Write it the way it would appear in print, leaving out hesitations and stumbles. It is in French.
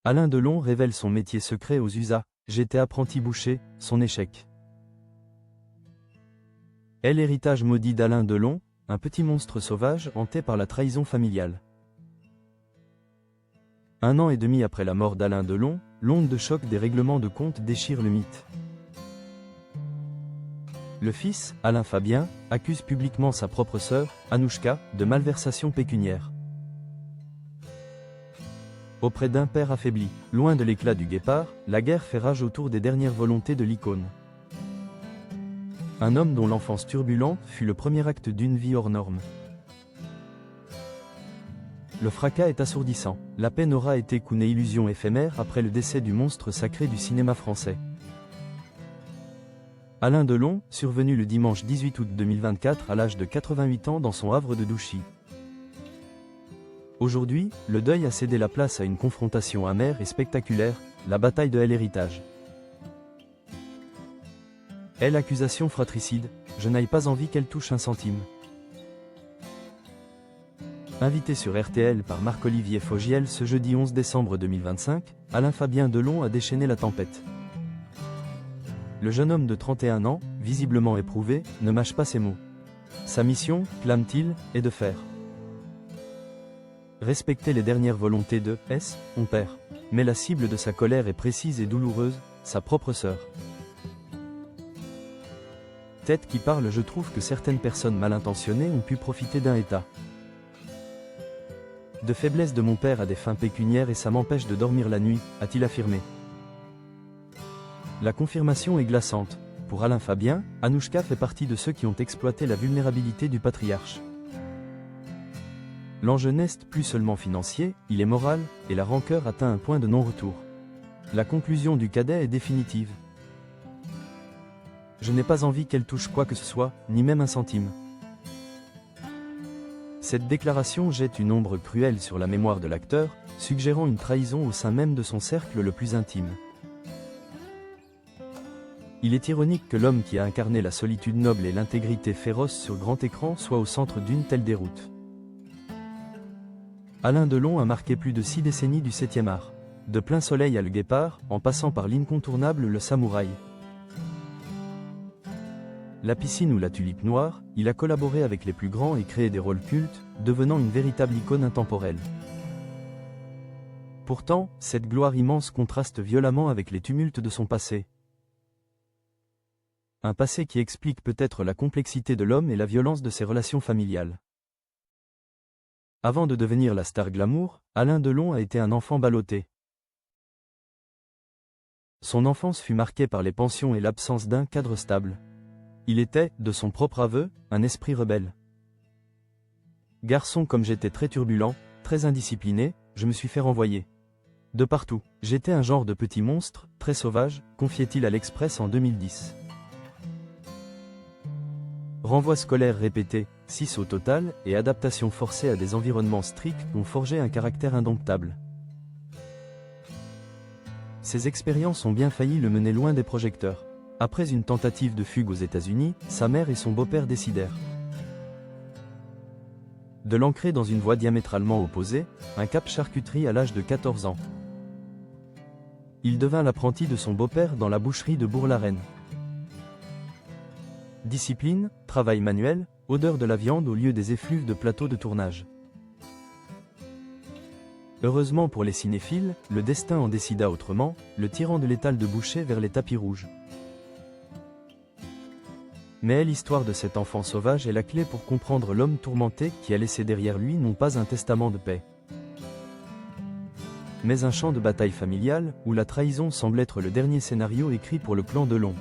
Alain Delon révèle son métier secret aux USA. J'étais apprenti boucher, son échec. Est l'héritage maudit d'Alain Delon, un petit monstre sauvage hanté par la trahison familiale. 1 an et demi après la mort d'Alain Delon, l'onde de choc des règlements de compte déchire le mythe. Le fils, Alain Fabien, accuse publiquement sa propre sœur, Anouchka, de malversation pécuniaire. Auprès d'un père affaibli, loin de l'éclat du guépard, la guerre fait rage autour des dernières volontés de l'icône. Un homme dont l'enfance turbulente fut le premier acte d'une vie hors norme. Le fracas est assourdissant. La paix n'aura été qu'une illusion éphémère après le décès du monstre sacré du cinéma français. Alain Delon, survenu le dimanche 18 août 2024 à l'âge de 88 ans dans son havre de Douchy. Aujourd'hui, le deuil a cédé la place à une confrontation amère et spectaculaire, la bataille de l'héritage. L'accusation fratricide, je n'ai pas envie qu'elle touche un centime. Invité sur RTL par Marc-Olivier Fogiel ce jeudi 11 décembre 2025, Alain Fabien Delon a déchaîné la tempête. Le jeune homme de 31 ans, visiblement éprouvé, ne mâche pas ses mots. Sa mission, clame-t-il, est de faire respecter les dernières volontés de son père. Mais la cible de sa colère est précise et douloureuse, sa propre sœur. Tête qui parle, je trouve que certaines personnes mal intentionnées ont pu profiter d'un état de faiblesse de mon père à des fins pécuniaires et ça m'empêche de dormir la nuit, a-t-il affirmé. La confirmation est glaçante. Pour Alain Fabien, Anouchka fait partie de ceux qui ont exploité la vulnérabilité du patriarche. L'enjeu n'est plus seulement financier, il est moral, et la rancœur atteint un point de non-retour. La conclusion du cadet est définitive. Je n'ai pas envie qu'elle touche quoi que ce soit, ni même un centime. Cette déclaration jette une ombre cruelle sur la mémoire de l'acteur, suggérant une trahison au sein même de son cercle le plus intime. Il est ironique que l'homme qui a incarné la solitude noble et l'intégrité féroce sur grand écran soit au centre d'une telle déroute. Alain Delon a marqué plus de 6 décennies du 7e art. De Plein Soleil à Le Guépard, en passant par l'incontournable Le Samouraï. La piscine ou la tulipe noire, il a collaboré avec les plus grands et créé des rôles cultes, devenant une véritable icône intemporelle. Pourtant, cette gloire immense contraste violemment avec les tumultes de son passé. Un passé qui explique peut-être la complexité de l'homme et la violence de ses relations familiales. Avant de devenir la star glamour, Alain Delon a été un enfant ballotté. Son enfance fut marquée par les pensions et l'absence d'un cadre stable. Il était, de son propre aveu, un esprit rebelle. Garçon comme j'étais très turbulent, très indiscipliné, je me suis fait renvoyer de partout. J'étais un genre de petit monstre, très sauvage, confiait-il à l'Express en 2010. Renvois scolaires répétés, 6 au total, et adaptation forcée à des environnements stricts ont forgé un caractère indomptable. Ces expériences ont bien failli le mener loin des projecteurs. Après une tentative de fugue aux États-Unis, sa mère et son beau-père décidèrent de l'ancrer dans une voie diamétralement opposée, un cap charcuterie à l'âge de 14 ans. Il devint l'apprenti de son beau-père dans la boucherie de Bourg-la-Reine. Discipline, travail manuel, odeur de la viande au lieu des effluves de plateaux de tournage. Heureusement pour les cinéphiles, le destin en décida autrement, le tirant de l'étal de boucher vers les tapis rouges. Mais l'histoire de cet enfant sauvage est la clé pour comprendre l'homme tourmenté qui a laissé derrière lui non pas un testament de paix, mais un champ de bataille familiale, où la trahison semble être le dernier scénario écrit pour le clan Delon.